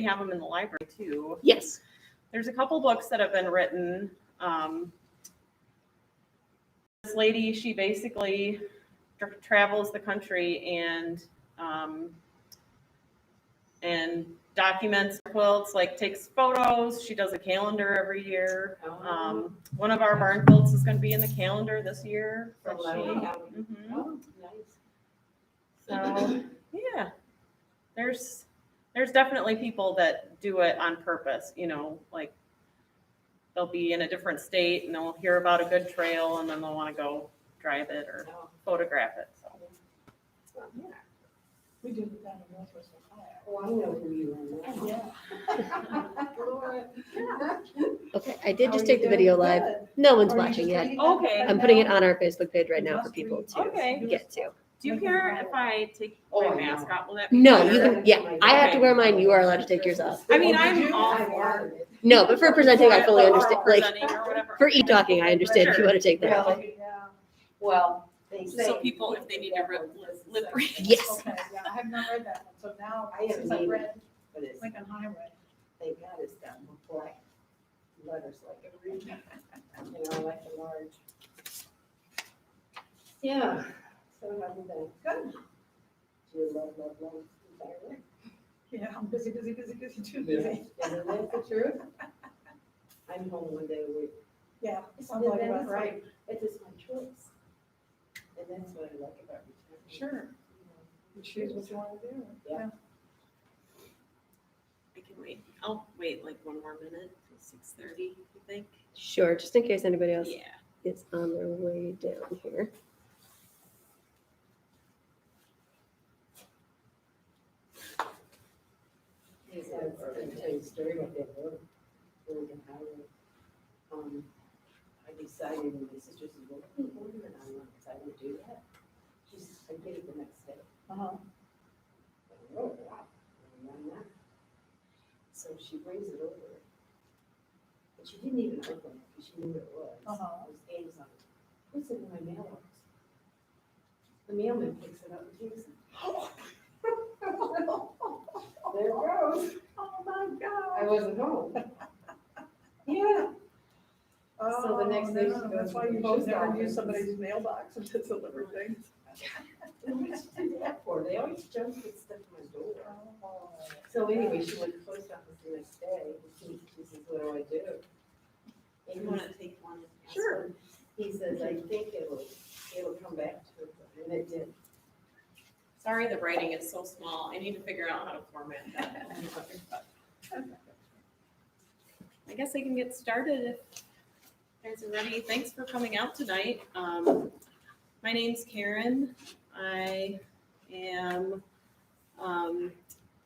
have them in the library too. Yes. There's a couple books that have been written. This lady, she basically travels the country and documents quilts, like takes photos. She does a calendar every year. One of our barn quilts is going to be in the calendar this year. Oh, nice. So yeah, there's definitely people that do it on purpose, like they'll be in a different state and they'll hear about a good trail and then they'll want to go drive it or photograph it. So Yeah. We do it down in Northwest Ohio. Oh, I know who you are now. Okay, I did just take the video live. No one's watching yet. Okay. I'm putting it on our Facebook page right now for people to Okay. get to. Do you care if I take my mask off? Will that be No, better? you can, yeah, I have to wear mine. You are allowed to take yours off. I mean, I'm all for No, but for presenting, I fully understand. Like, presenting or whatever. for e-talking, I understand if you want to take that off. Really? Well, they say. So people, if they need to lip read. Yes. Okay, yeah, I have not read that one, so now, I haven't since I either. read But it's, Lincoln Highway. thank God it's done with black letters like a read. Like a large. Yeah, so have you been? Good. Do you love retirement? Yeah, I'm busy, too busy. Isn't that the truth? I'm home one day a week. Yeah, it sounds like And about that's right. It's just my choice. And that's what I like about retirement. Sure. You choose what you want to do. Yeah. I can wait. I'll wait like one more minute till 6:30, you think? Sure, just in case anybody else Yeah. is on their way down here. Yes, I was going to tell you a story about that road. Oregon Highway. I decided, and my sister said, well, let me order it online, because I would do that. She said, I get it the next day. Uh-huh. Oh, wow. Why not? So she brings it over. But she didn't even open it, because she knew what it was. Uh-huh. It was Amazon. Puts it in my mailbox. The mailman picks it up and takes it. There it goes. Oh, my God. I wasn't home. Yeah. So the next day she no, goes that's why to the you post should never office. use somebody's mailbox and to deliver things. And what you do that for? They always jump and put stuff in my door. So anyway, she went to the post office the next day. And she says, what do I do? And You want to take one? Sure. He says, I think it'll come back to it, and it did. Sorry, the writing is so small. I need to figure out how to format that. I guess I can get started if you guys are ready. Thanks for coming out tonight. My name's Karen. I am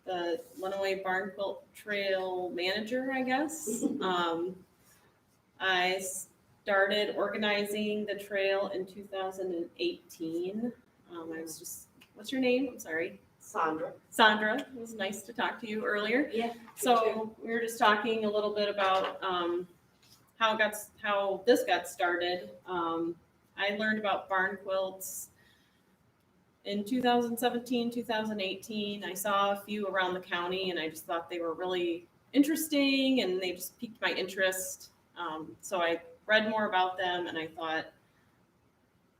the Lenawee Barn Quilt Trail manager, I guess. I started organizing the trail in 2018. I was just, what's your name? I'm sorry. Sandra. Sandra. It was nice to talk to you earlier. Yeah. So we were just talking a little bit about how this got started. I learned about barn quilts in 2017, 2018. I saw a few around the county and I just thought they were really interesting and they just piqued my interest. So I read more about them and I thought,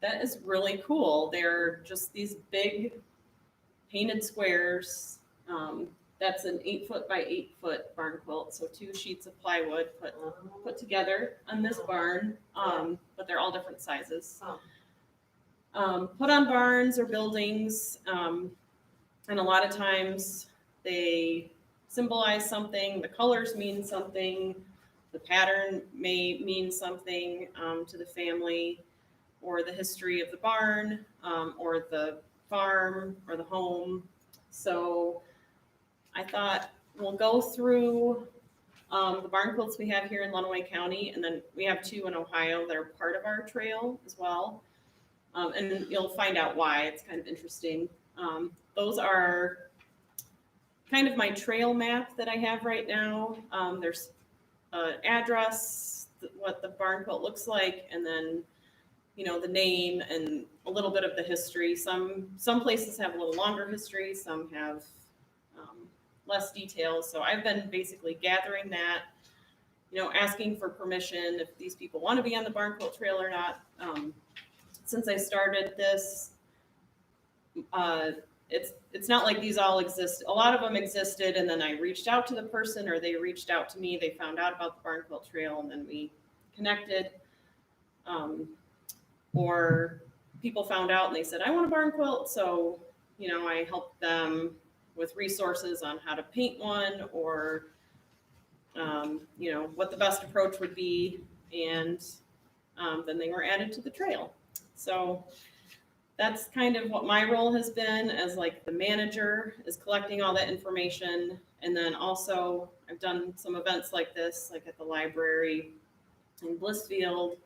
that is really cool. They're just these big painted squares. That's an 8-foot by 8-foot barn quilt. So 2 sheets of plywood put together on this barn, but they're all different sizes. Put on barns or buildings, and a lot of times they symbolize something. The colors mean something. The pattern may mean something to the family, or the history of the barn, or the farm, or the home. So I thought we'll go through the barn quilts we have here in Lenawee County, and then we have 2 in Ohio that are part of our trail as well. And you'll find out why. It's kind of interesting. Those are kind of my trail map that I have right now. There's an address, what the barn quilt looks like, and then the name and a little bit of the history. Some places have a little longer history. Some have less details. So I've been basically gathering that, asking for permission if these people want to be on the Barn Quilt Trail or not. Since I started this, it's not like these all exist. A lot of them existed, and then I reached out to the person, or they reached out to me. They found out about the Barn Quilt Trail, and then we connected. Or people found out and they said, I want a barn quilt. So, I helped them with resources on how to paint one, or, what the best approach would be. And then they were added to the trail. So that's kind of what my role has been as like the manager, is collecting all that information. And then also I've done some events like this, like at the library in Blissfield.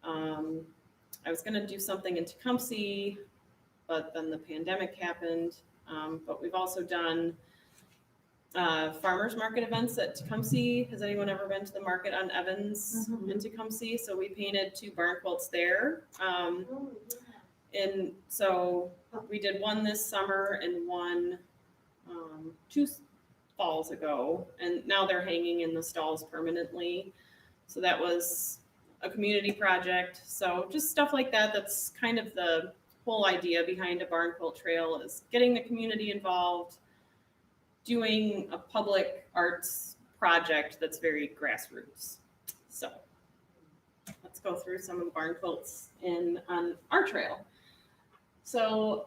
I was going to do something in Tecumseh, but then the pandemic happened. But we've also done farmers market events at Tecumseh. Has anyone ever been to the market on Evans in Tecumseh? So we painted 2 barn quilts there. And so we did one this summer and one 2 falls ago. And now they're hanging in the stalls permanently. So that was a community project. So just stuff like that. That's kind of the whole idea behind a barn quilt trail, is getting the community involved, doing a public arts project that's very grassroots. So let's go through some of the barn quilts on our trail. So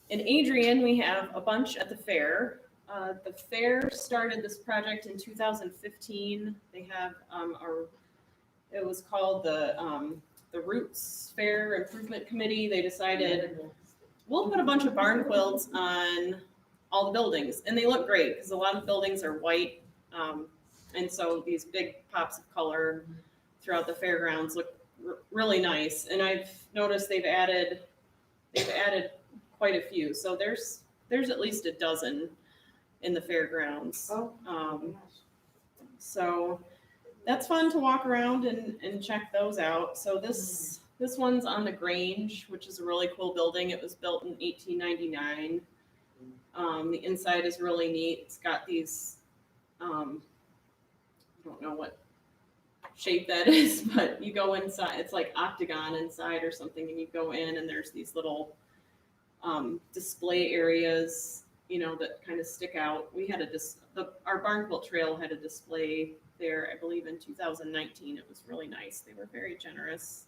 in Adrian, we have a bunch at the fair. The fair started this project in 2015. They have it was called the Roots Fair Improvement Committee. They decided we'll put a bunch of barn quilts on all the buildings, and they look great because a lot of buildings are white, and so these big pops of color throughout the fairgrounds look really nice. And I've noticed they've added quite a few. So there's at least a dozen in the fairgrounds. So that's fun to walk around and check those out. So this one's on the Grange, which is a really cool building. It was built in 1899. The inside is really neat. It's got these, I don't know what shape that is, but you go inside, it's like octagon inside or something, and you go in and there's these little display areas, that kind of stick out. We had our barn quilt trail had a display there, I believe in 2019. It was really nice. They were very generous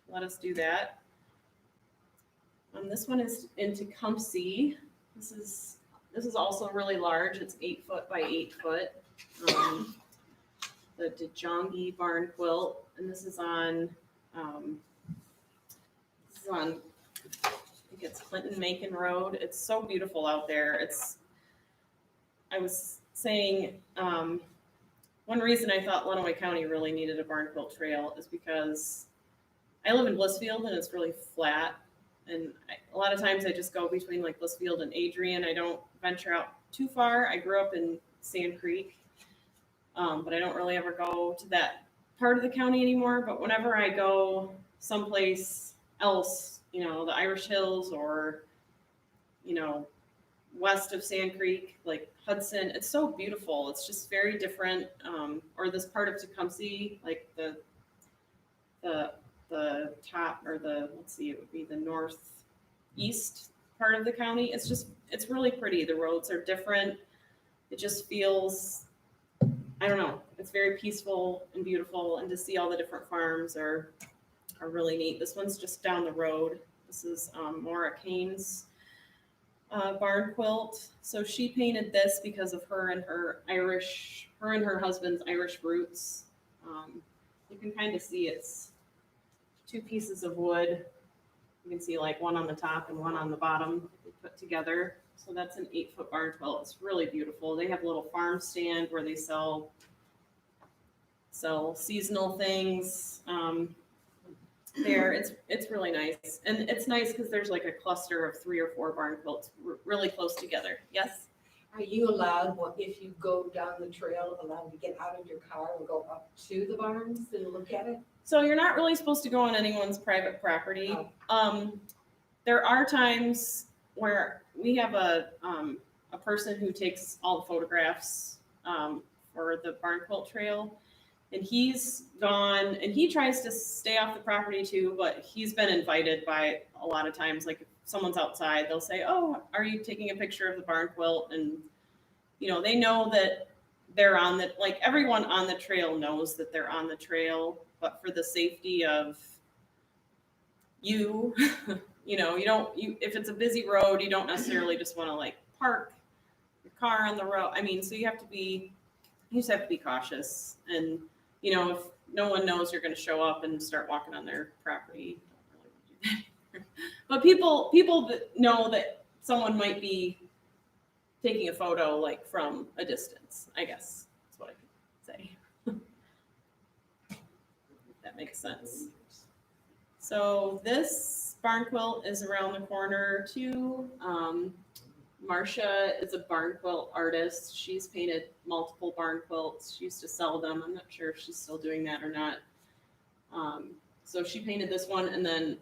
to let us do that. This one is in Tecumseh. This is also really large. It's 8 foot by 8 foot. The Dejongi barn quilt, and this is on I think it's Clinton Macon Road. It's so beautiful out there. I was saying, one reason I thought Lenawee County really needed a barn quilt trail is because I live in Blissfield and it's really flat. And a lot of times I just go between like Blissfield and Adrian. I don't venture out too far. I grew up in Sand Creek, but I don't really ever go to that part of the county anymore. But whenever I go someplace else, the Irish Hills or, west of Sand Creek, like Hudson, it's so beautiful. It's just very different. Or this part of Tecumseh, like the top, or it would be the northeast part of the county. It's really pretty. The roads are different. It just feels, I don't know, it's very peaceful and beautiful, and to see all the different farms are really neat. This one's just down the road. This is Maura Kane's barn quilt. So she painted this because of her and her husband's Irish roots. You can kind of see it's 2 pieces of wood. You can see like one on the top and one on the bottom put together. So that's an 8 foot barn quilt. It's really beautiful. They have a little farm stand where they sell seasonal things. There, it's really nice, and it's nice because there's like a cluster of 3 or 4 barn quilts really close together. Yes. Are you allowed, if you go down the trail, allowed to get out of your car and go up to the barns and look at it? So you're not really supposed to go on anyone's private property. There are times where we have a person who takes all the photographs for the Barn Quilt Trail. And he's gone, and he tries to stay off the property too, but he's been invited by a lot of times. Like if someone's outside, they'll say, "Oh, are you taking a picture of the barn quilt?" And they know that they're on the, like everyone on the trail knows that they're on the trail, but for the safety of you, if it's a busy road, you don't necessarily just want to like park your car on the road. I mean, so you just have to be cautious. And, if no one knows you're going to show up and start walking on their property, don't really want to do that. But people that know that someone might be taking a photo like from a distance, I guess that's what I could say. If that makes sense. So this barn quilt is around the corner too. Marsha is a barn quilt artist. She's painted multiple barn quilts. She used to sell them. I'm not sure if she's still doing that or not. So she painted this one, and then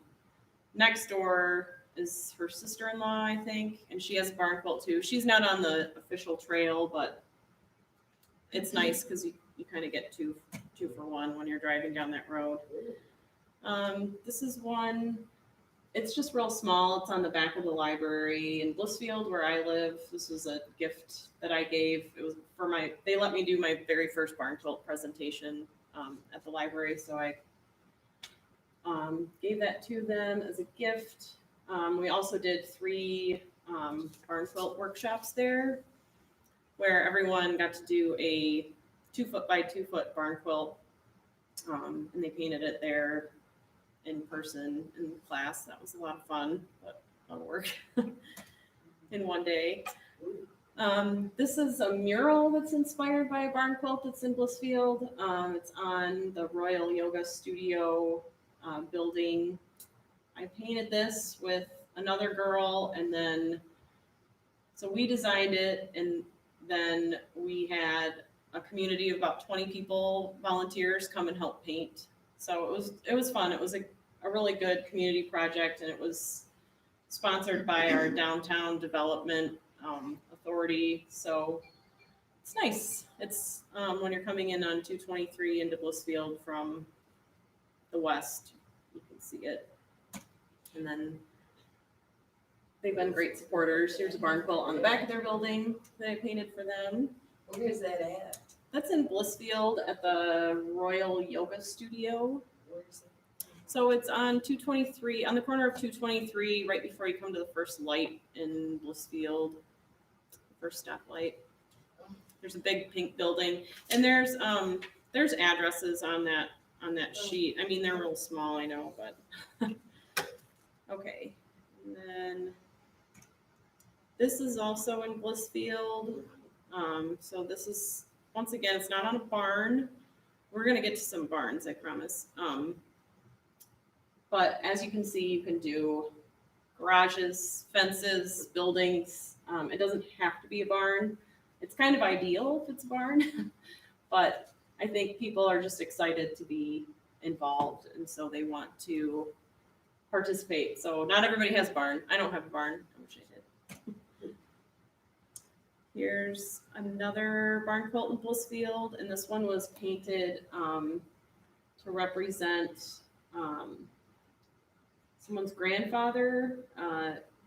next door is her sister-in-law, I think, and she has a barn quilt too. She's not on the official trail, but it's nice because you kind of get two for one when you're driving down that road. This is one. It's just real small. It's on the back of the library in Blissfield, where I live. This was a gift that I gave. It was they let me do my very first barn quilt presentation at the library, so I gave that to them as a gift. We also did 3 barn quilt workshops there, where everyone got to do a 2-foot by 2-foot barn quilt, and they painted it there in person in class. That was a lot of fun, but a lot of work in one day. This is a mural that's inspired by a barn quilt that's in Blissfield. It's on the Royal Yoga Studio building. I painted this with another girl, and then so we designed it, and then we had a community of about 20 people, volunteers, come and help paint. So it was fun. It was a really good community project, and it was sponsored by our downtown development authority. So it's nice. It's when you're coming in on 223 into Blissfield from the west, you can see it. And then they've been great supporters. Here's a barn quilt on the back of their building that I painted for them. Where is that at? That's in Blissfield at the Royal Yoga Studio. Where is it? So it's on 223, on the corner of 223, right before you come to the first light in Blissfield, first stoplight. There's a big pink building, and there's addresses on that sheet. I mean, they're real small, I know, but okay. And then this is also in Blissfield. So this is, once again, it's not on a barn. We're gonna get to some barns, I promise. But as you can see, you can do garages, fences, buildings. It doesn't have to be a barn. It's kind of ideal if it's a barn, but I think people are just excited to be involved, and so they want to participate. So not everybody has a barn. I don't have a barn. I wish I did. Here's another barn quilt in Blissfield, and this one was painted to represent someone's grandfather.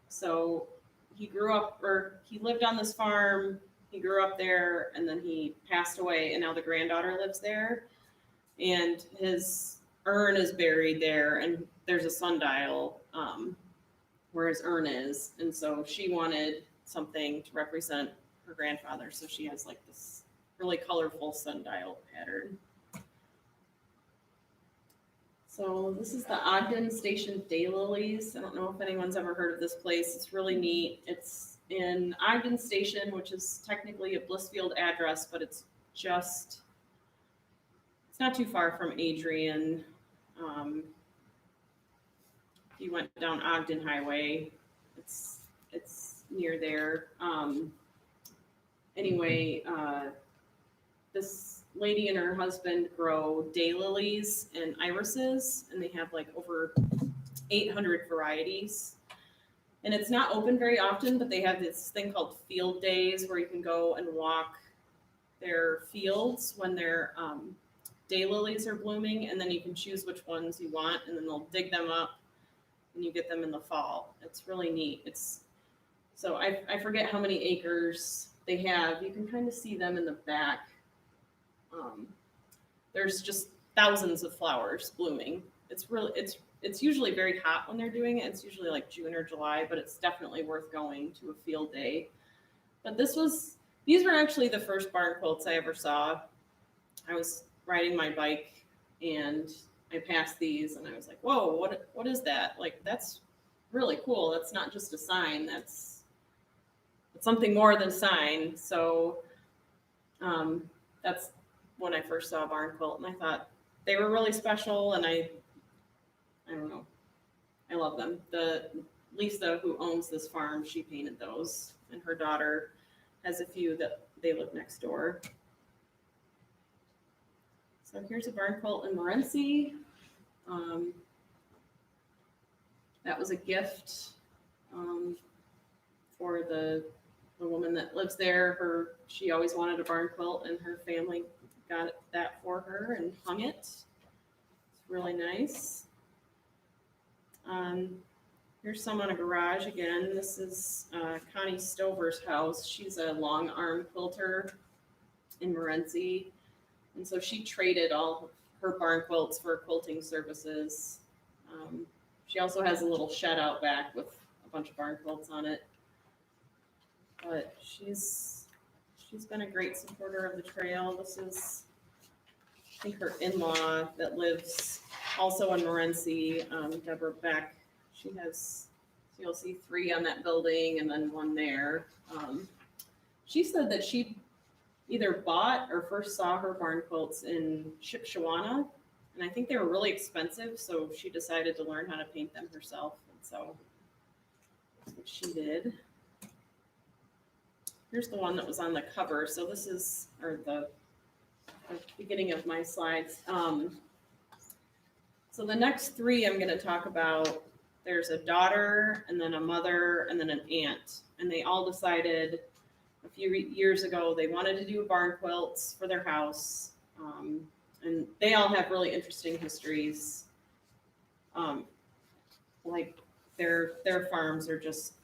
So he lived on this farm. He grew up there, and then he passed away, and now the granddaughter lives there. And his urn is buried there, and there's a sundial where his urn is. And so she wanted something to represent her grandfather. So she has like this really colorful sundial pattern. So this is the Oddhin Station Daylilies. I don't know if anyone's ever heard of this place. It's really neat. It's in Oddhin Station, which is technically a Blissfield address, but it's not too far from Adrian. If you went down Ogden Highway, it's near there. Anyway, this lady and her husband grow daylilies and irises, and they have like over 800 varieties. And it's not open very often, but they have this thing called field days where you can go and walk their fields when their daylilies are blooming, and then you can choose which ones you want, and then they'll dig them up and you get them in the fall. It's really neat. So I forget how many acres they have. You can kind of see them in the back. There's just thousands of flowers blooming. It's usually very hot when they're doing it. It's usually like June or July, but it's definitely worth going to a field day. But these were actually the first barn quilts I ever saw. I was riding my bike and I passed these and I was like, whoa, what is that? Like, that's really cool. That's not just a sign. That's something more than a sign. So that's when I first saw a barn quilt, and I thought they were really special, and I don't know, I love them. The Lisa who owns this farm, she painted those, and her daughter has a few that they live next door. So here's a barn quilt in Morenci. That was a gift for the woman that lives there. She always wanted a barn quilt, and her family got that for her and hung it. It's really nice. Here's some on a garage again. This is Connie Stovers' house. She's a long arm quilter in Morenci, and so she traded all her barn quilts for quilting services. She also has a little shed out back with a bunch of barn quilts on it. But she's been a great supporter of the trail. This is, I think, her in-law that lives also in Morenci, Deborah Beck. She has, so you'll see 3 on that building and then 1 there. She said that she either bought or first saw her barn quilts in Shipshewana, and I think they were really expensive, so she decided to learn how to paint them herself, and so that's what she did. Here's the one that was on the cover. So this is, or the beginning of my slides. So the next 3 I'm going to talk about, there's a daughter and then a mother and then an aunt. And they all decided a few years ago they wanted to do barn quilts for their house. And they all have really interesting histories. Like their farms are just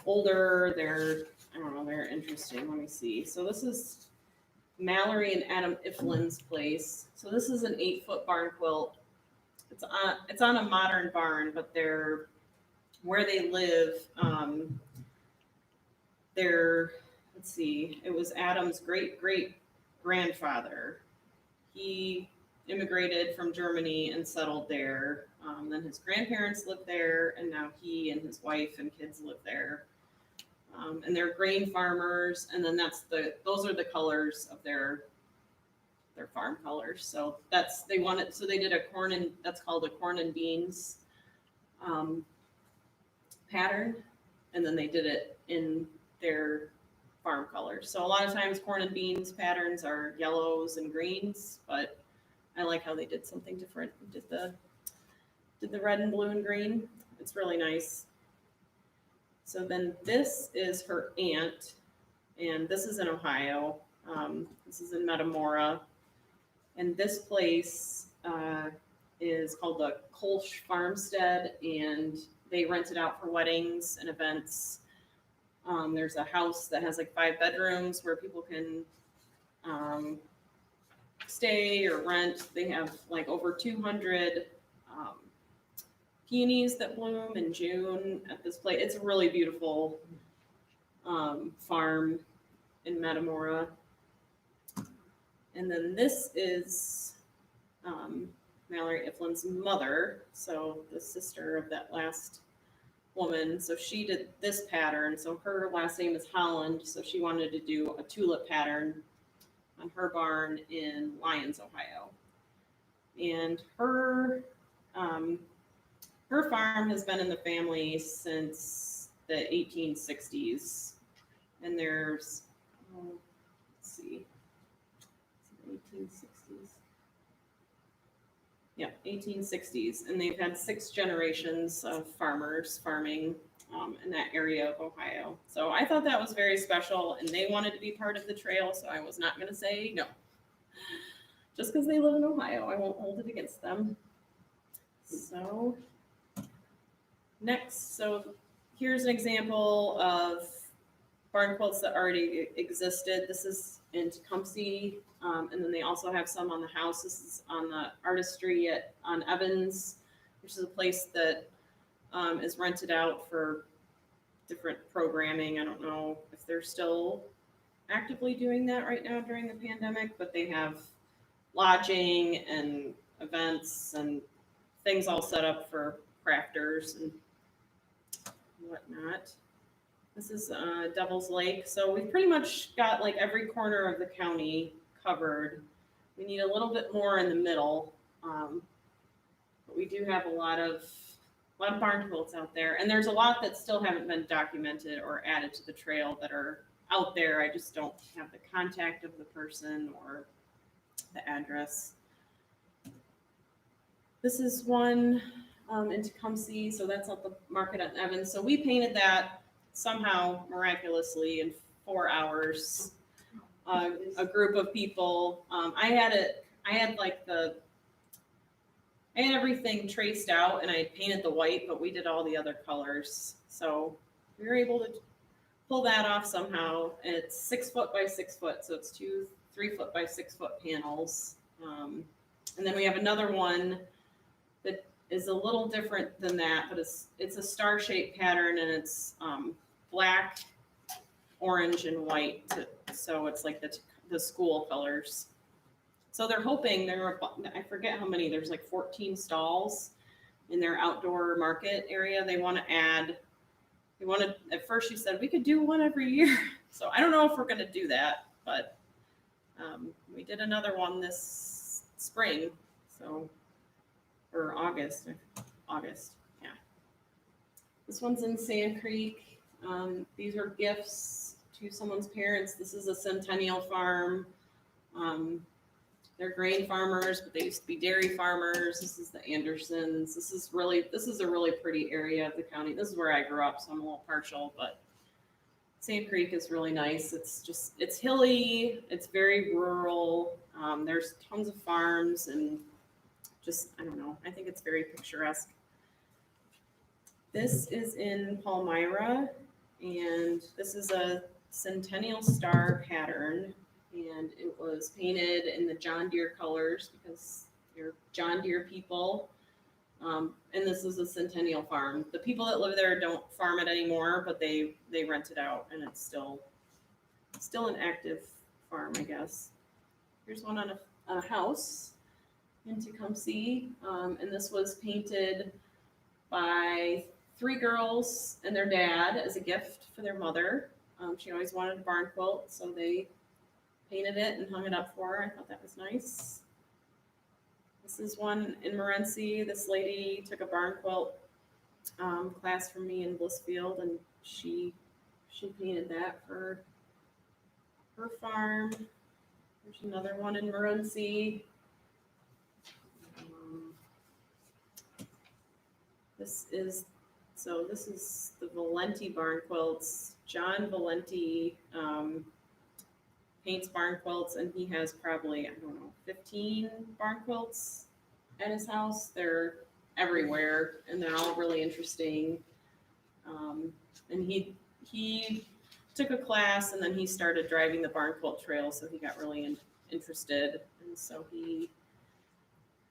older. They're interesting. Let me see. So this is Mallory and Adam Ifland's place. So this is an 8-foot barn quilt. It's on a modern barn, but where they live, let's see, it was Adam's great grandfather. He immigrated from Germany and settled there. Then his grandparents lived there, and now he and his wife and kids live there. And they're grain farmers, and then those are the colors of their farm colors. So they did that's called a corn and beans pattern, and then they did it in their farm colors. So a lot of times corn and beans patterns are yellows and greens, but I like how they did something different. Did the red and blue and green. It's really nice. So then this is her aunt, and this is in Ohio. This is in Metamora. And this place is called the Kolsch Farmstead, and they rent it out for weddings and events. There's a house that has like 5 bedrooms where people can stay or rent. They have like over 200 peonies that bloom in June at this place. It's a really beautiful farm in Metamora. And then this is Mallory Ifland's mother, so the sister of that last woman. So she did this pattern. So her last name is Holland, so she wanted to do a tulip pattern on her barn in Lyons, Ohio. And her farm has been in the family since the 1860s. And there's, let's see, 1860s. Yeah, 1860s, and they've had 6 generations of farmers farming in that area of Ohio. So I thought that was very special, and they wanted to be part of the trail, so I was not going to say no. Just because they live in Ohio, I won't hold it against them. So next, so here's an example of barn quilts that already existed. This is in Tecumseh, and then they also have some on the house. This is on the artistry on Evans, which is a place that is rented out for different programming. I don't know if they're still actively doing that right now during the pandemic, but they have lodging and events and things all set up for crafters and whatnot. This is Devil's Lake. So we've pretty much got like every corner of the county covered. We need a little bit more in the middle, but we do have a lot of barn quilts out there, and there's a lot that still haven't been documented or added to the trail that are out there. I just don't have the contact of the person or the address. This is one in Tecumseh, so that's at the market at Evans. So we painted that somehow miraculously in 4 hours. A group of people. I had everything traced out, and I had painted the white, but we did all the other colors. So we were able to pull that off somehow. And it's 6 foot by 6 foot, so it's 2 3-foot by 6-foot panels. And then we have another one that is a little different than that, but it's a star-shaped pattern, and it's black, orange, and white. So it's like the school colors. So they're hoping I forget how many, there's like 14 stalls in their outdoor market area. At first she said we could do one every year. So I don't know if we're going to do that, but we did another one this spring. Or August, yeah. This one's in Sand Creek. These are gifts to someone's parents. This is a Centennial Farm. They're grain farmers, but they used to be dairy farmers. This is the Andersons. This is a really pretty area of the county. This is where I grew up, so I'm a little partial, but Sand Creek is really nice. It's hilly. It's very rural. There's tons of farms and I don't know. I think it's very picturesque. This is in Palmyra, and this is a Centennial Star pattern, and it was painted in the John Deere colors because they're John Deere people. And this is a Centennial Farm. The people that live there don't farm it anymore, but they rent it out, and it's still an active farm, I guess. Here's one on a house in Tecumseh, and this was painted by 3 girls and their dad as a gift for their mother. She always wanted a barn quilt, so they painted it and hung it up for her. I thought that was nice. This is one in Morenci. This lady took a barn quilt class from me in Blissfield, and she painted that for her farm. There's another one in Morenci. This is the Valenti barn quilts. John Valenti paints barn quilts, and he has probably, 15 barn quilts at his house. They're everywhere, and they're all really interesting. And he took a class, and then he started driving the barn quilt trail, so he got really interested, and so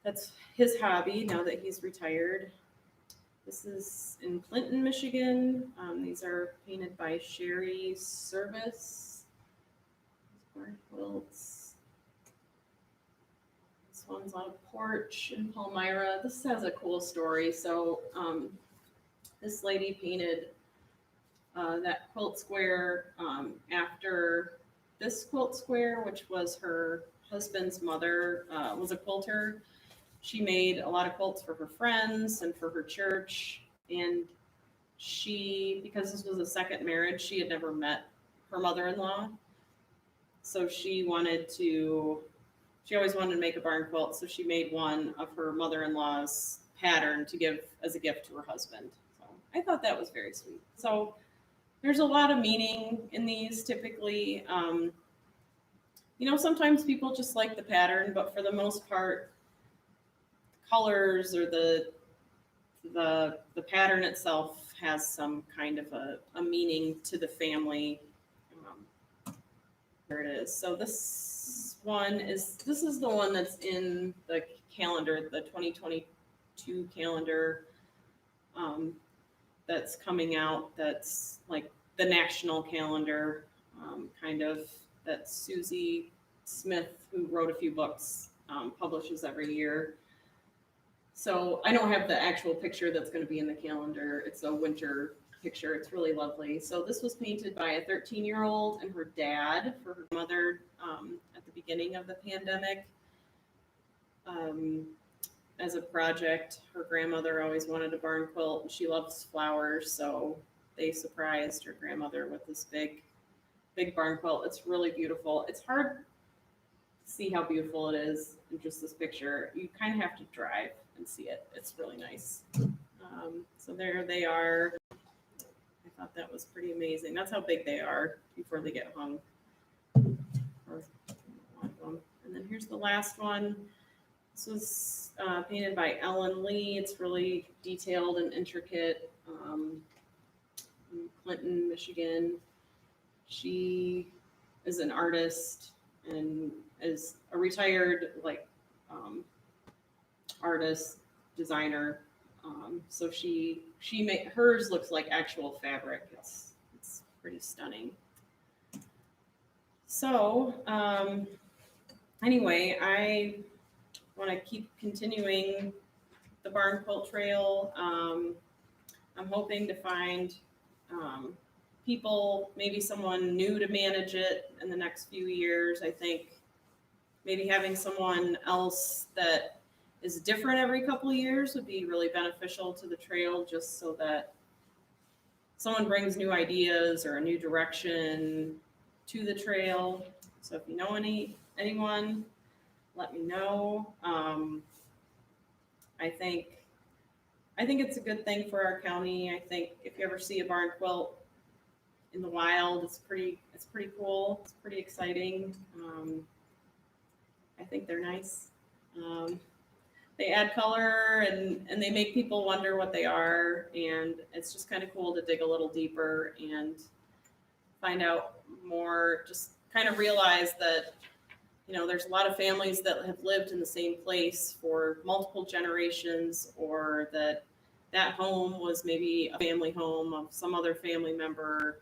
that's his hobby now that he's retired. This is in Clinton, Michigan. These are painted by Sherry Service. Barn quilts. This one's on a porch in Palmyra. This has a cool story. So this lady painted that quilt square after this quilt square, which was her husband's mother was a quilter. She made a lot of quilts for her friends and for her church. And because this was a second marriage, she had never met her mother-in-law. So she wanted to she always wanted to make a barn quilt, so she made one of her mother-in-law's pattern to give as a gift to her husband. So I thought that was very sweet. So there's a lot of meaning in these typically. Sometimes people just like the pattern, but for the most part, colors or the pattern itself has some kind of a meaning to the family. There it is. So this is the one that's in the calendar, the 2022 calendar, that's coming out. That's like the national calendar, kind of, that Susie Smith, who wrote a few books, publishes every year. So I don't have the actual picture that's going to be in the calendar. It's a winter picture. It's really lovely. So this was painted by a 13-year-old and her dad for her mother at the beginning of the pandemic. As a project, her grandmother always wanted a barn quilt, and she loves flowers, so they surprised her grandmother with this big barn quilt. It's really beautiful. It's hard to see how beautiful it is in just this picture. You kind of have to drive and see it. It's really nice. So there they are. I thought that was pretty amazing. That's how big they are before they get hung. And then here's the last one. This was painted by Ellen Lee. It's really detailed and intricate. In Clinton, Michigan. She is an artist and is a retired artist, designer. So she made hers looks like actual fabric. It's pretty stunning. So anyway, I want to keep continuing the Barn Quilt Trail. I'm hoping to find people, maybe someone new to manage it in the next few years. I think maybe having someone else that is different every couple of years would be really beneficial to the trail, just so that someone brings new ideas or a new direction to the trail. So if you know anyone, let me know. I think it's a good thing for our county. I think if you ever see a barn quilt in the wild, it's pretty cool. It's pretty exciting. I think they're nice. They add color and they make people wonder what they are, and it's just kind of cool to dig a little deeper and find out more. Just kind of realize that there's a lot of families that have lived in the same place for multiple generations, or that home was maybe a family home of some other family member,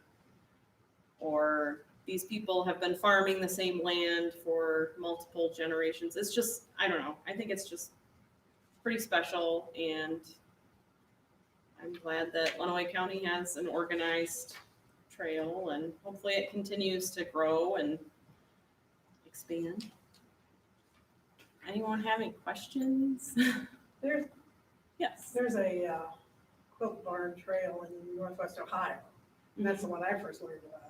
or these people have been farming the same land for multiple generations. It's just, I don't know. I think it's just pretty special, and I'm glad that Lenawee County has an organized trail, and hopefully it continues to grow and expand. Anyone have any questions? Yes. There's a quilt barn trail in Northwest Ohio, and that's the one I first learned about.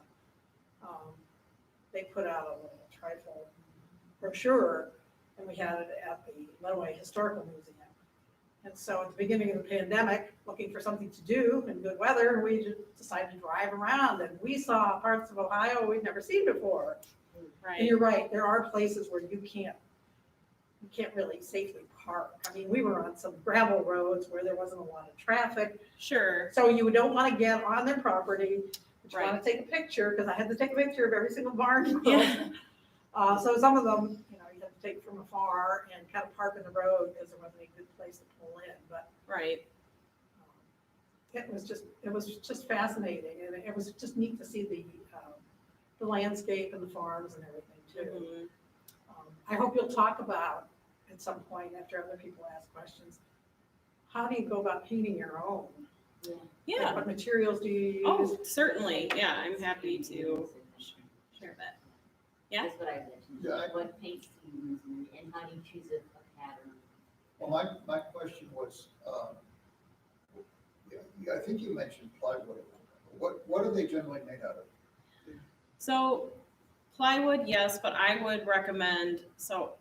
They put out a little trifle brochure, and we had it at the Lenawee Historical Museum. And so at the beginning of the pandemic, looking for something to do in good weather, we just decided to drive around, and we saw parts of Ohio we'd never seen before. Right. And you're right, there are places where you can't really safely park. I mean, we were on some gravel roads where there wasn't a lot of traffic. Sure. So you don't want to get on their property, but you Right. want to take a picture, because I had to take a picture of every single barn. Yeah. So some of them, you had to take from afar and kind of park in the road because there wasn't a good place to pull in. But Right. it was just fascinating, and it was just neat to see the landscape and the farms and everything too. Mhm. I hope you'll talk about at some point after other people ask questions, how do you go about painting your own? Yeah. Like, what materials do you use? Oh, certainly. Yeah, I'm happy to share that. Yeah. That's what I'd like to know. Yeah, What paints do you use and how do you choose a pattern? Well, my question was, I think you mentioned plywood. What are they generally made out of? So plywood, yes, but I would recommend, so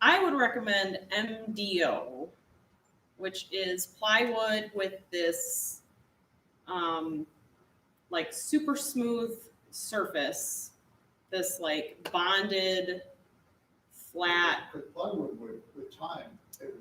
I would recommend MDO, which is plywood with this, like super smooth surface, this like bonded, flat, But plywood would, with time, it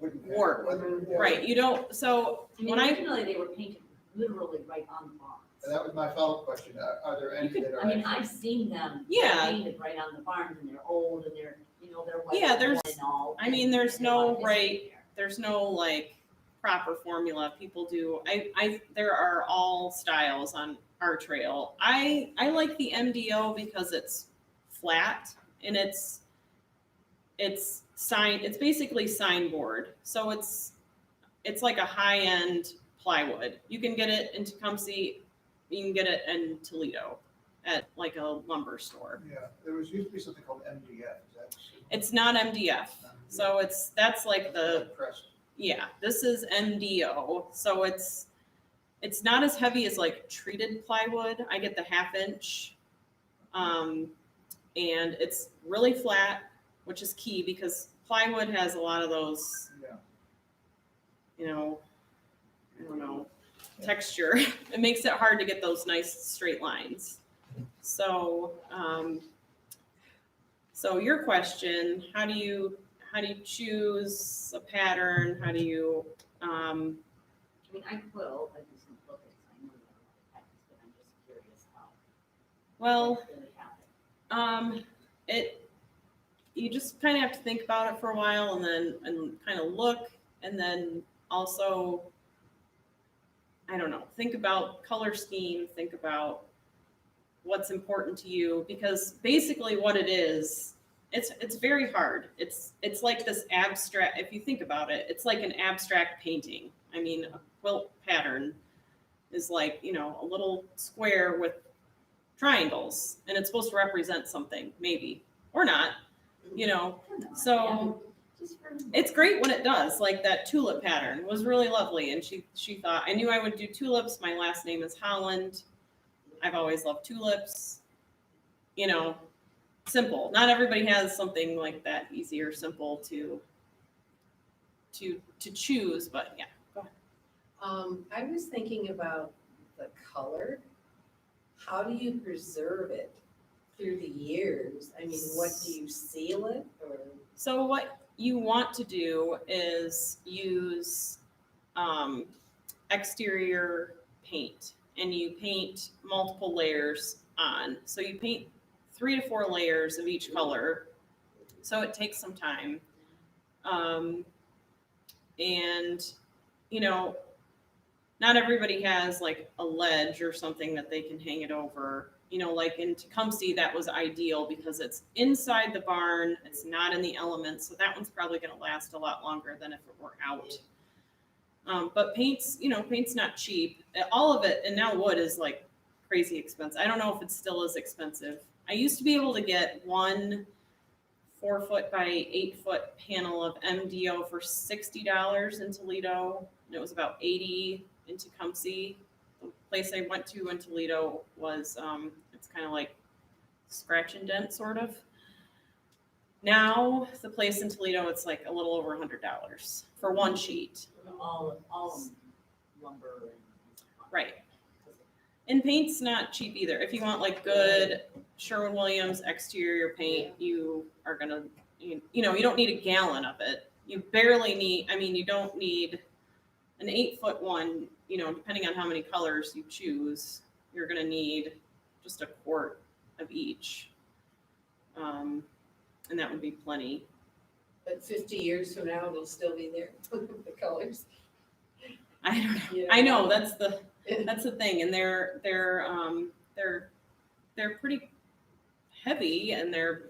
wouldn't have. Warp. Yeah. right? You don't, so I mean, when I, originally they were painted literally right on the barns. And that was my follow-up question, are there any that are? I mean, I've seen them Yeah. painted right on the barns, and they're old, and they're, they're white Yeah, and there's- and all. I mean, and there's a lot of no history there. there's no like proper formula. People do, there are all styles on our trail. I like the MDO because it's flat and it's basically signboard. So it's like a high-end plywood. You can get it in Tecumseh, you can get it in Toledo at like a lumber store. Yeah, there was used to be something called MDF, is that? It's not MDF. So that's like the, Impressed. yeah, this is MDO. So it's not as heavy as like treated plywood. I get the 1/2 inch. And it's really flat, which is key because plywood has a lot of those, Yeah. I don't know, texture. It makes it hard to get those nice straight lines. So, so your question, how do you choose a pattern? How do you, I mean, I quilt, I do some quilting, so I know that a lot of patterns, but I'm just curious how. well, that really happened. you just kind of have to think about it for a while and kind of look, and then also, I don't know, think about color scheme, think about what's important to you, because basically what it is, it's very hard. It's like this abstract, if you think about it, it's like an abstract painting. I mean, a quilt pattern is like, a little square with triangles, and it's supposed to represent something, maybe, or not, I don't know, so yeah, just for- it's great when it does. Like that tulip pattern was really lovely, and she thought, I knew I would do tulips. My last name is Holland. I've always loved tulips. Simple. Not everybody has something like that easy or simple to choose, but yeah. Go ahead. I was thinking about the color. How do you preserve it through the years? I mean, what do you seal it or? So what you want to do is use exterior paint, and you paint multiple layers on. So you paint 3 to 4 layers of each color. So it takes some time. And, not everybody has like a ledge or something that they can hang it over. Like in Tecumseh, that was ideal because it's inside the barn. It's not in the elements. So that one's probably going to last a lot longer than if it were out. But paint's not cheap. All of it, and now wood is like crazy expensive. I don't know if it still is expensive. I used to be able to get one 4-foot by 8-foot panel of MDO for $60 in Toledo, and it was about $80 in Tecumseh. The place I went to in Toledo was, it's kind of like scratch and dent sort of. Now the place in Toledo, it's like a little over $100 for one sheet. all lumber and. Right. And paint's not cheap either. If you want like good Sherwin-Williams exterior paint, you are gonna, you don't need a gallon of it. You barely need, you don't need an 8-foot one, depending on how many colors you choose, you're gonna need just a quart of each. And that would be plenty. But 50 years from now, it'll still be there, the colors. I don't know. You I know that's the thing, and they're pretty heavy, and they're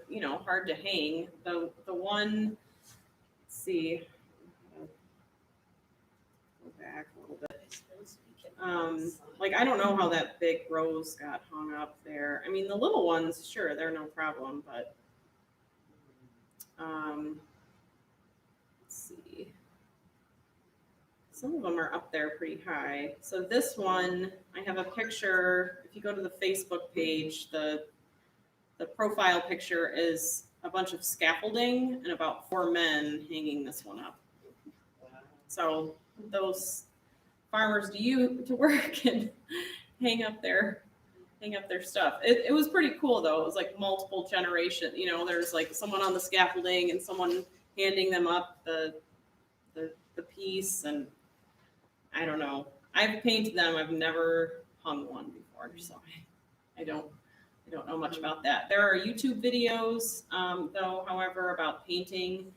hard to hang. The one, let's see, go back a little bit. Like I don't know how that big rose got hung up there. I mean the little ones, sure, they're no problem, but let's see. Some of them are up there pretty high. So this one, I have a picture. If you go to the Facebook page, the profile picture is a bunch of scaffolding and about 4 men hanging this one up. So those farmers to work and hang up their stuff. It was pretty cool though. It was like multiple generation. You know, there's like someone on the scaffolding and someone handing them up the piece, and I don't know. I've painted them. I've never hung one before, so I don't know much about that. There are YouTube videos though, however, about painting.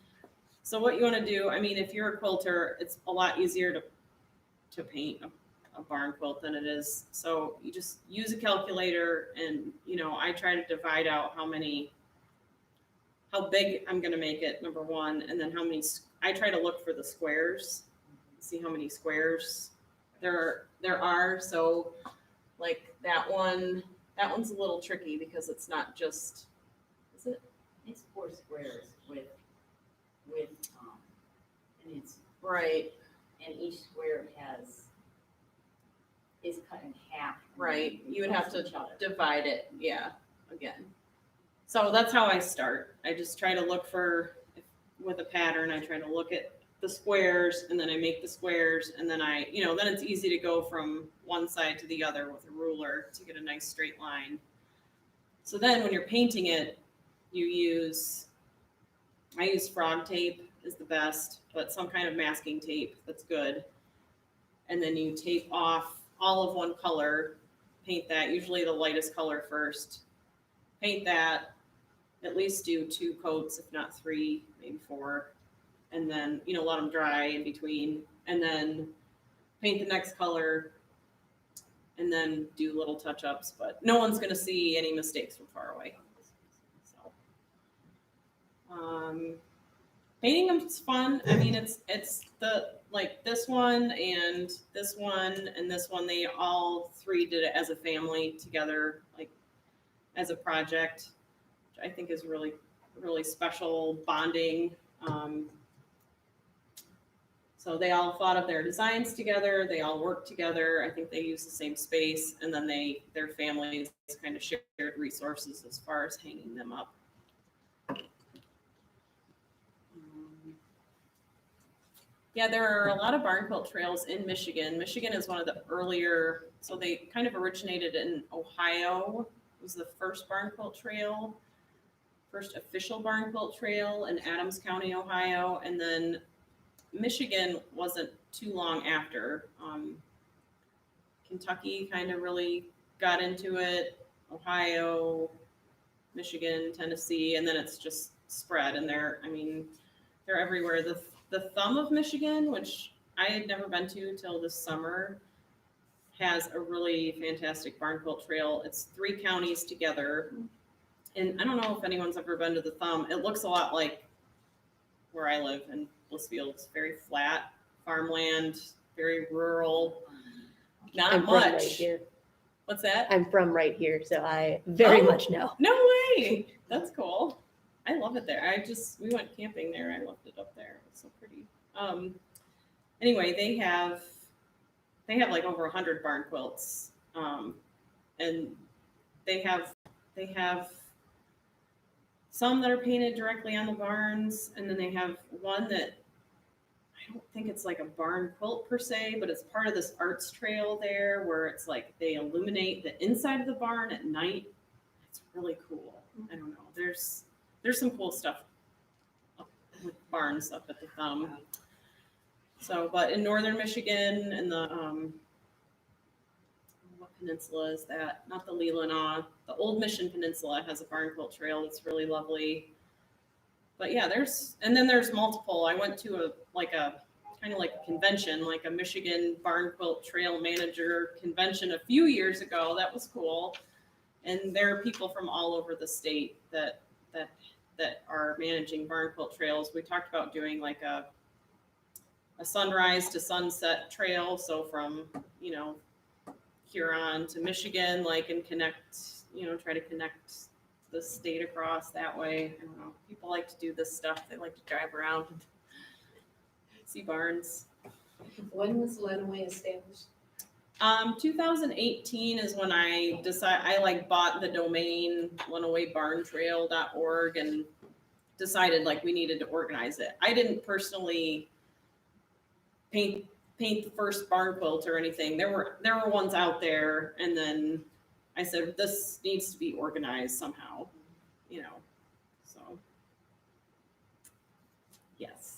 So what you want to do, I mean, if you're a quilter, it's a lot easier to paint a barn quilt than it is. So you just use a calculator, and you know, I try to divide out how big I'm going to make it, number one, and then I try to look for the squares, see how many squares there are. So like that one's a little tricky because it's not just, is it? It's 4 squares with, and it's, Right, and each square is cut in half. right. You would have to Each other. divide it, yeah, again. So that's how I start. I just try to look with a pattern, I try to look at the squares, and then I make the squares, and then then it's easy to go from one side to the other with a ruler to get a nice straight line. So then when you're painting it, I use frog tape is the best, but some kind of masking tape that's good. And then you tape off all of one color, paint that, usually the lightest color first. Paint that, at least do 2 coats, if not 3, maybe 4. And then, let them dry in between. And then paint the next color, and then do little touch-ups. But no one's going to see any mistakes from far away. So, painting them is fun. I mean, it's this one and this one and this one. They all 3 did it as a family together, like as a project, which I think is really, really special bonding. So they all thought of their designs together. They all worked together. I think they used the same space, and then their families kind of shared resources as far as hanging them up. Yeah, there are a lot of barn quilt trails in Michigan. Michigan is one of the earlier, so they kind of originated in Ohio. It was the first barn quilt trail, first official barn quilt trail in Adams County, Ohio, and then Michigan wasn't too long after. Kentucky kind of really got into it, Ohio, Michigan, Tennessee, and then it's just spread, and they're everywhere. The Thumb of Michigan, which I had never been to till this summer, has a really fantastic barn quilt trail. It's 3 counties together. And I don't know if anyone's ever been to the Thumb. It looks a lot like where I live in Blissfield. It's very flat, farmland, very rural, not I'm from right much. here. What's that? I'm from right here, so I very much know. No way. That's cool. I love it there. We went camping there. I loved it up there. It was so pretty. Anyway, they have like over 100 barn quilts. And they have some that are painted directly on the barns, and then they have one that I don't think it's like a barn quilt per se, but it's part of this arts trail there where it's like they illuminate the inside of the barn at night. It's really cool. I don't know. There's some cool stuff with barns up at the Thumb. So, but in northern Michigan and the what peninsula is that? Not the Lenawee. The Old Mission Peninsula has a barn quilt trail that's really lovely. But yeah, there's multiple. I went to a kind of like a convention, like a Michigan Barn Quilt Trail Manager convention a few years ago. That was cool. And there are people from all over the state that are managing barn quilt trails. We talked about doing like a sunrise to sunset trail. So from, Huron to Michigan, and try to connect the state across that way. I don't know. People like to do this stuff. They like to drive around and see barns. When was Lenawee established? 2018 is when I bought the domain lenaweebarntrail.org, and decided like we needed to organize it. I didn't personally paint the first barn quilt or anything. There were ones out there, and then I said this needs to be organized somehow, you know. So yes.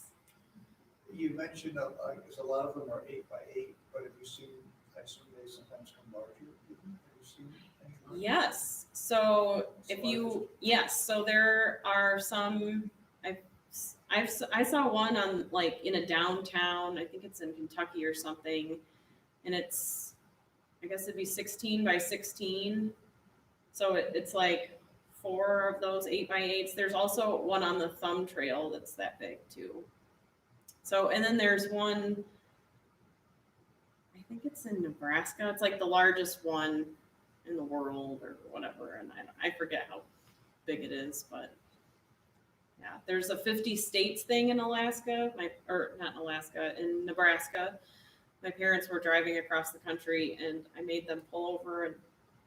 You mentioned, I guess a lot of them are 8x8, but have you seen, I assume they sometimes come larger. Have you seen any larger? Yes. So so there are some. I saw one on like in a downtown. I think it's in Kentucky or something, and it's, I guess it'd be 16 by 16. So it's like 4 of those 8x8s. There's also one on the thumb trail that's that big too. So, and then there's one, I think it's in Nebraska. It's like the largest one in the world or whatever. And I forget how big it is, but yeah, there's a 50 states thing in Alaska, in Nebraska. My parents were driving across the country and I made them pull over and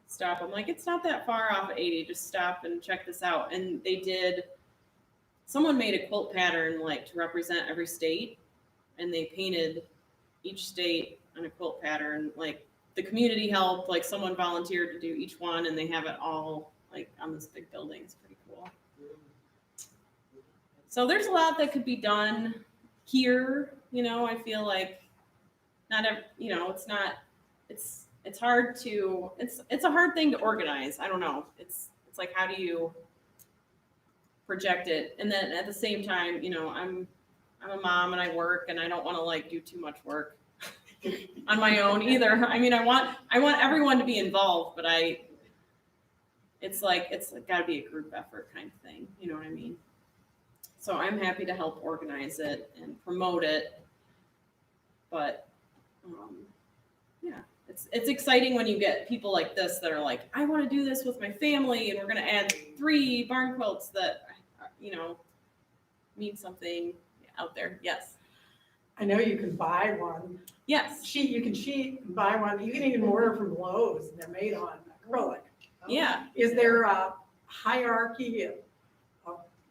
stop. I'm like, it's not that far off of 80, just stop and check this out. And they did, someone made a quilt pattern like to represent every state, and they painted each state on a quilt pattern. Like the community helped, like someone volunteered to do each one, and they have it all like on this big building. It's pretty cool. So there's a lot that could be done here. You know, I feel like it's hard to, it's a hard thing to organize. I don't know. It's like, how do you project it? And then at the same time, you know, I'm a mom and I work, and I don't want to like do too much work on my own either. I mean, I want everyone to be involved, but it's got to be a group effort kind of thing. You know what I mean? So I'm happy to help organize it and promote it. But yeah, it's exciting when you get people like this that are like, I want to do this with my family, and we're going to add 3 barn quilts that, you know, mean something out there. Yes. I know you can buy one. Yes. You can buy one. You can even order from Lowe's, and they're made on acrylic. Yeah. Is there a hierarchy of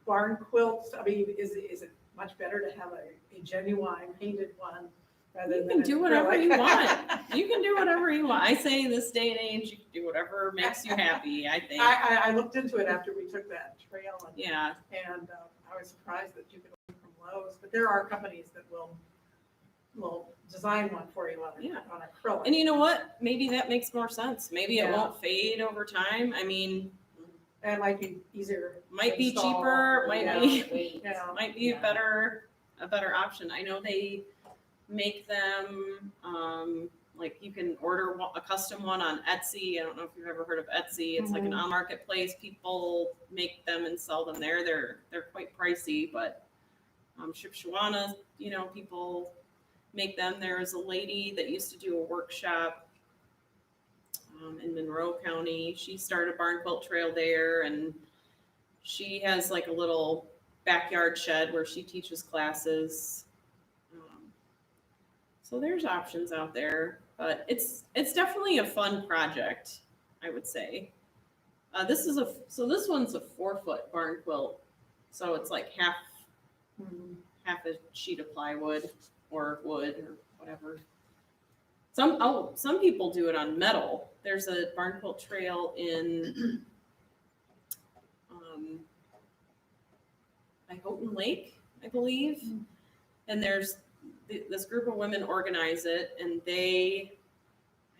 barn quilts? I mean, is it much better to have a genuine painted one rather You than can an do whatever acrylic? you want. You can do whatever you want. I say in this day and age, you can do whatever makes you happy, I think. I looked into it after we took that trail, Yeah. and I was surprised that you could order from Lowe's, but there are companies that will design one for you on acrylic. And you know what? Maybe that makes more sense. Maybe it Yeah. won't fade over time. I mean, And it might be easier. might to be install. cheaper, might Yeah. be Yeah. might be a better option. I know they make them like you can order a custom one on Etsy. I don't know if you've ever heard of Etsy. It's like an on marketplace. People make them and sell them there. They're quite pricey, but Shipshawana, you know, people make them. There was a lady that used to do a workshop in Monroe County. She started Barn Quilt Trail there, and she has like a little backyard shed where she teaches classes. So there's options out there, but it's definitely a fun project, I would say. This one's a 4-foot barn quilt, so it's like half a sheet of plywood or wood or whatever. Some people do it on metal. There's a barn quilt trail in Houghton Lake, I believe, and there's this group of women organize it, and I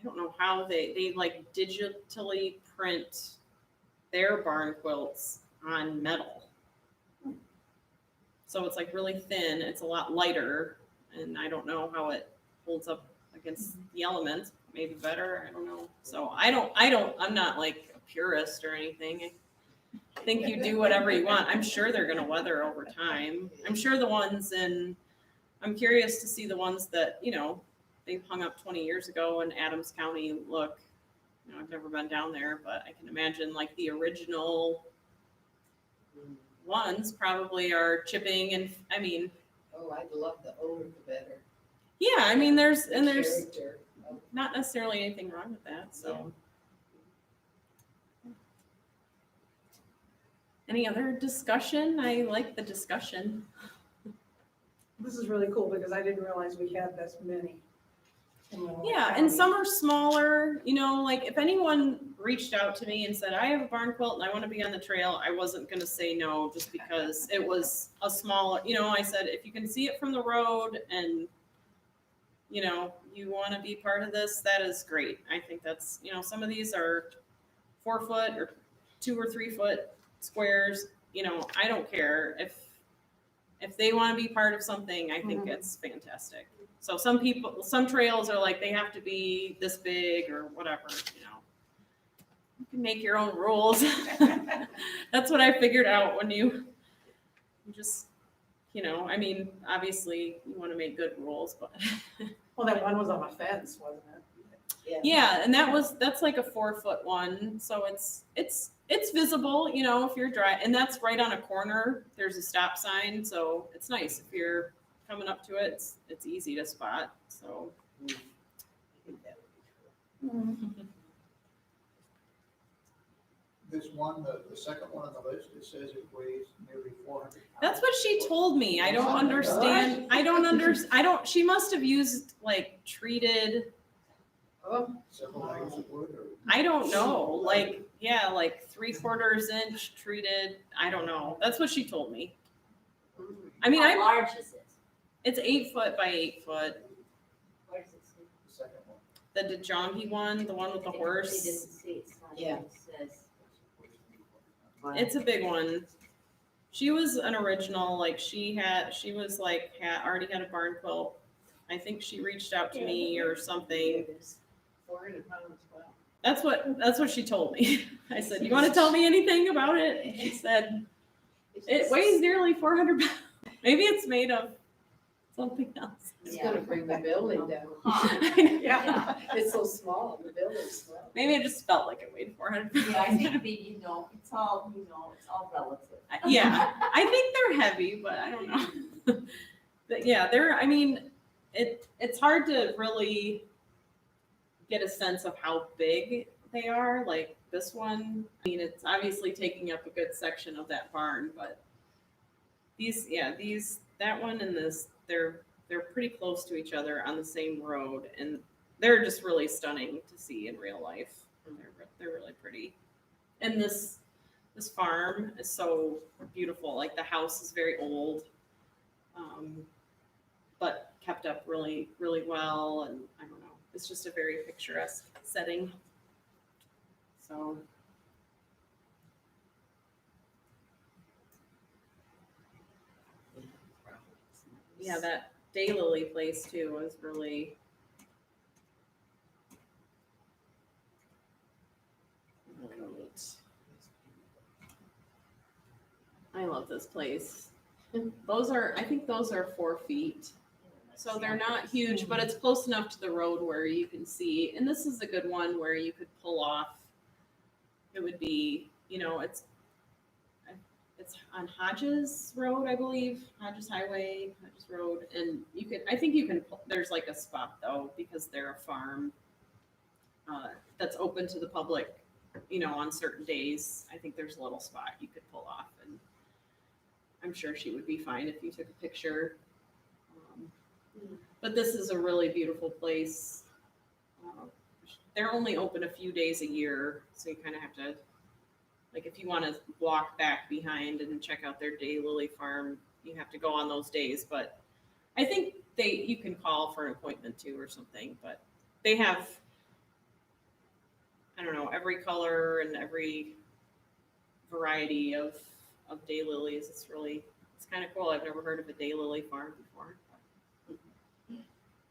don't know how they like digitally print their barn quilts on metal. So it's like really thin. It's a lot lighter, and I don't know how it holds up against the elements. Maybe better. I don't know. So I'm not like a purist or anything. I think you do whatever you want. I'm sure they're going to weather over time. I'm sure I'm curious to see the ones that, you know, they hung up 20 years ago in Adams County look. You know, I've never been down there, but I can imagine like the original ones probably are chipping, and I mean. Oh, I'd love the older the better. Yeah, I mean there's Character. not necessarily anything wrong with that. So Any other discussion? I like the discussion. This is really cool because I didn't realize we had this many. in Lenawee Yeah, and County. some are smaller, you know, like if anyone reached out to me and said, I have a barn quilt and I want to be on the trail, I wasn't going to say no just because it was a small, you know, I said, if you can see it from the road and, you know, you want to be part of this, that is great. I think that's, you know, some of these are 4 foot or 2 or 3 foot squares, you know, I don't care if they want to be part of something, I think it's fantastic. So some trails are like, they have to be this big or whatever, you know. You can make your own rules. That's what I figured out when you just, you know, I mean, obviously you want to make good rules, but. Well, that one was on a fence, wasn't it? Yeah, and that's like a 4 foot one, so it's visible, you know, if you're and that's right on a corner. There's a stop sign, so it's nice if you're coming up to it. It's easy to spot. So I think that would be cool. This one, the second one on the list, it says it weighs nearly 400 pounds. that's what she told me. I don't Oh my understand. I don't understand. I don't. She must have used like treated. Oh, Several layers of wood or? I don't know. Like yeah, like 3/4 inch treated. I don't know. That's what she told me. I mean, How large is it? It's 8 foot by 8 foot. Where does it say? The second one. The DeJonge one, the one with the It horse. doesn't say, it's not, Yeah. it says. It's a big one. She was an original, like already had a barn quilt. I think she reached out to me or something. 400 pounds, wow. That's what she told me. I said, "You want to tell me anything about it?" And she said, "It weighs nearly 400 pounds. Maybe it's made of something else." It's gonna bring the building down. Yeah. It's so small, the building's small. Maybe I just felt like it weighed 400 pounds. Yeah, I think maybe, it's all relative. Yeah, I think they're heavy, but I don't know. But yeah, it's hard to really get a sense of how big they are. Like this one, I mean, it's obviously taking up a good section of that barn, but that one and this, they're pretty close to each other on the same road, and they're just really stunning to see in real life. They're really pretty. And this farm is so beautiful. Like the house is very old, but kept up really, really well. And I don't know, it's just a very picturesque setting. So. Yeah, that Daylily place too was really. I love this place. I think those are 4 feet. So they're not huge, but it's close enough to the road where you can see. And this is a good one where you could pull off. It would be, you know, it's on Hodges Road, I believe, Hodges Highway, Hodges Road. And there's like a spot though, because they're a farm that's open to the public, you know, on certain days. I think there's a little spot you could pull off, and I'm sure she would be fine if you took a picture. But this is a really beautiful place. They're only open a few days a year, so you kind of have to, like, if you want to walk back behind and check out their Daylily Farm, you have to go on those days. But I think you can call for an appointment too or something. But they have, I don't know, every color and every variety of daylilies. It's kind of cool. I've never heard of a daylily farm before.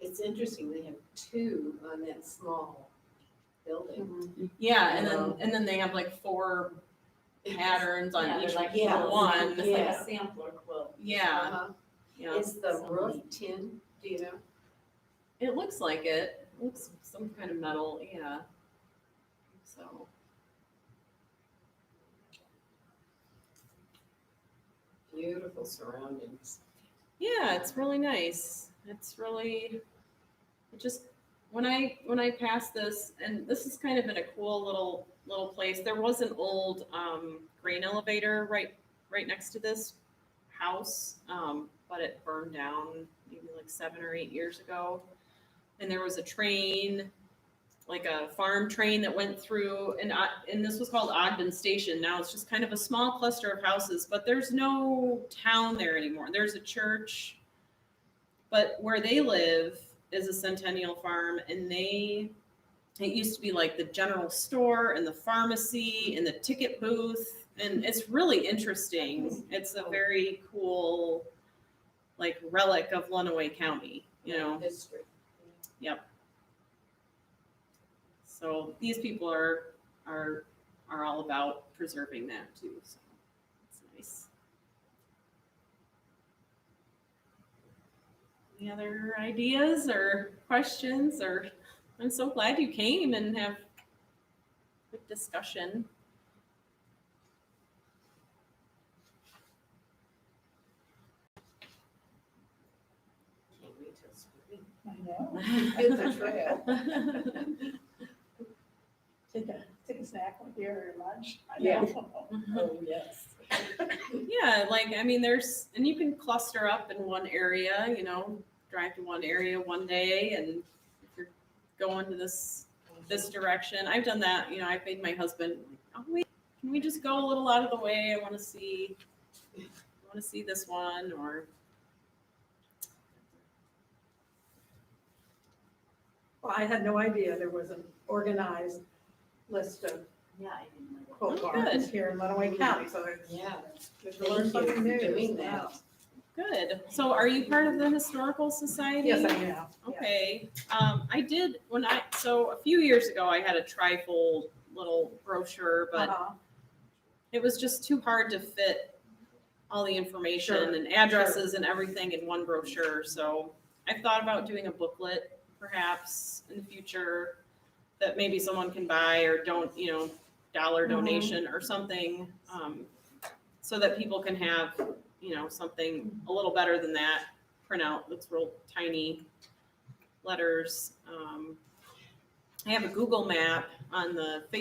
It's interesting, they have 2 on that small building. Yeah, and then they have like 4 patterns on each one. It's like a sampler quilt. Yeah, Uh-huh. yeah. Is the roof tin, do you know? It looks like it. It looks some kind of metal. Yeah. So. Beautiful surroundings. Yeah, it's really nice. when I passed this, and this is kind of in a cool little place. There was an old grain elevator right next to this house, but it burned down maybe like 7 or 8 years ago. And there was a train, like a farm train that went through, and this was called Oddhin Station. Now it's just kind of a small cluster of houses, but there's no town there anymore. There's a church, but where they live is a centennial farm, and it used to be like the general store and the pharmacy and the ticket booth, and it's really interesting. It's a very cool, like, relic of Lenawee County, you know. History. Yep. So these people are all about preserving that too. So it's nice. Any other ideas or questions? Or I'm so glad you came and have good discussion. Can't wait till spring. I know. It's a trail. Take a snack with your lunch. I Yeah. know. Oh, yes. Yeah, like, I mean, and you can cluster up in one area, you know, drive to one area one day, and if you're going to this direction, I've done that, you know, I've made my husband, oh, wait, can we just go a little out of the way? I want to see this one, or. Well, I had no idea there was an organized list of Yeah, I didn't know. quilt Oh, barns good. here in Lenawee County, so Yeah. there's to learn Thank you something new. for doing Yeah. that. Good. So are you part of the Historical Society? Yes, I am. Yeah. Okay. I did so a few years ago, I had a trifold little brochure, but Uh-huh. it was just too hard to fit all the information Sure, and addresses and everything in one brochure. So I thought about doing a booklet perhaps in the future that maybe someone can buy or dollar donation or something, so that people can have, something a little better than that printout that's real tiny letters. I have a Google map on the Facebook